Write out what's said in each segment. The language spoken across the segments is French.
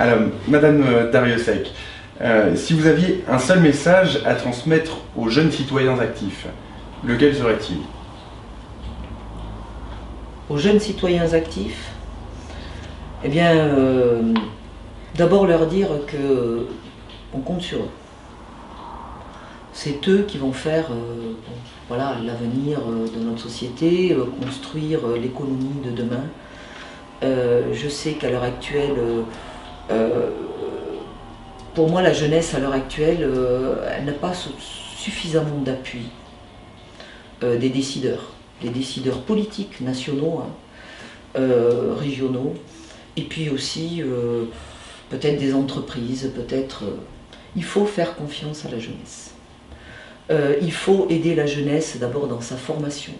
Alors, Madame Dariussec, si vous aviez un seul message à transmettre aux jeunes citoyens actifs, lequel serait-il? Aux jeunes citoyens actifs, eh bien, d'abord leur dire qu'on compte sur eux. C'est eux qui vont faire voilà, l'avenir de notre société, construire l'économie de demain. Je sais qu'à l'heure actuelle, pour moi, la jeunesse à l'heure actuelle, elle n'a pas suffisamment d'appui des décideurs politiques nationaux, hein, régionaux, et puis aussi peut-être des entreprises, peut-être. Il faut faire confiance à la jeunesse. Il faut aider la jeunesse d'abord dans sa formation.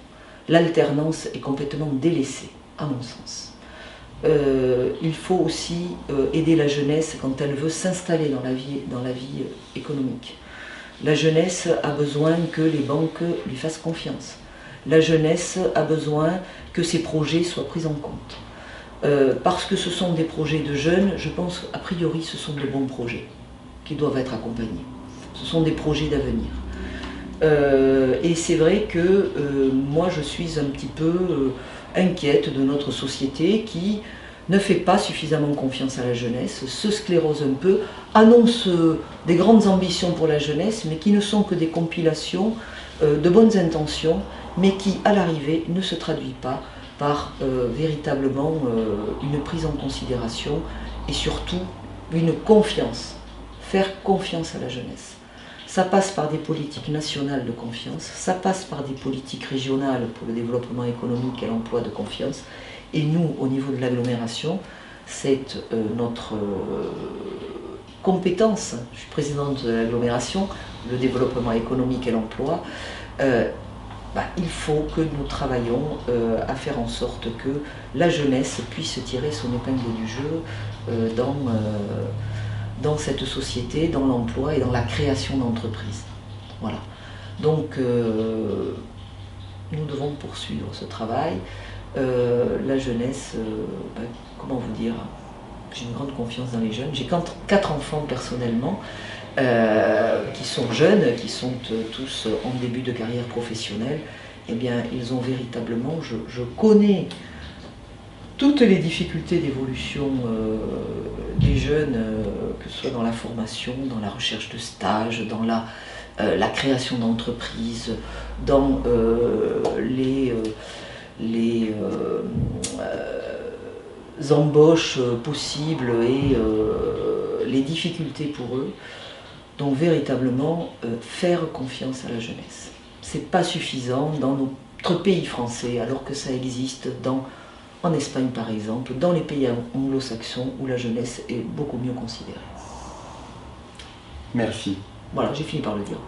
L'alternance est complètement délaissée, à mon sens. Il faut aussi aider la jeunesse quand elle veut s'installer dans la vie économique. La jeunesse a besoin que les banques lui fassent confiance. La jeunesse a besoin que ses projets soient pris en compte. Parce que ce sont des projets de jeunes, je pense a priori ce sont de bons projets qui doivent être accompagnés. Ce sont des projets d'avenir. Et c'est vrai que moi je suis un petit peu inquiète de notre société qui ne fait pas suffisamment confiance à la jeunesse, se sclérose un peu, annonce des grandes ambitions pour la jeunesse, mais qui ne sont que des compilations de bonnes intentions, mais qui à l'arrivée ne se traduit pas par véritablement une prise en considération et surtout une confiance, faire confiance à la jeunesse. Ça passe par des politiques nationales de confiance, ça passe par des politiques régionales pour le développement économique et l'emploi de confiance. Et nous, au niveau de l'agglomération, c'est notre compétence. Je suis présidente de l'agglomération, le développement économique et l'emploi. Il faut que nous travaillions à faire en sorte que la jeunesse puisse tirer son épingle du jeu dans cette société, dans l'emploi et dans la création d'entreprises. Voilà. Donc, nous devons poursuivre ce travail. La jeunesse, comment vous dire, j'ai une grande confiance dans les jeunes. J'ai 4 enfants personnellement, qui sont jeunes, qui sont tous en début de carrière professionnelle. Eh bien, ils ont véritablement, je connais toutes les difficultés d'évolution des jeunes, que ce soit dans la formation, dans la recherche de stage, dans la création d'entreprises, dans les embauches possibles et les difficultés pour eux. Donc véritablement faire confiance à la jeunesse. C'est pas suffisant dans notre pays français, alors que ça existe en Espagne par exemple, dans les pays anglo-saxons où la jeunesse est beaucoup mieux considérée. Merci. Voilà, j'ai fini par le dire.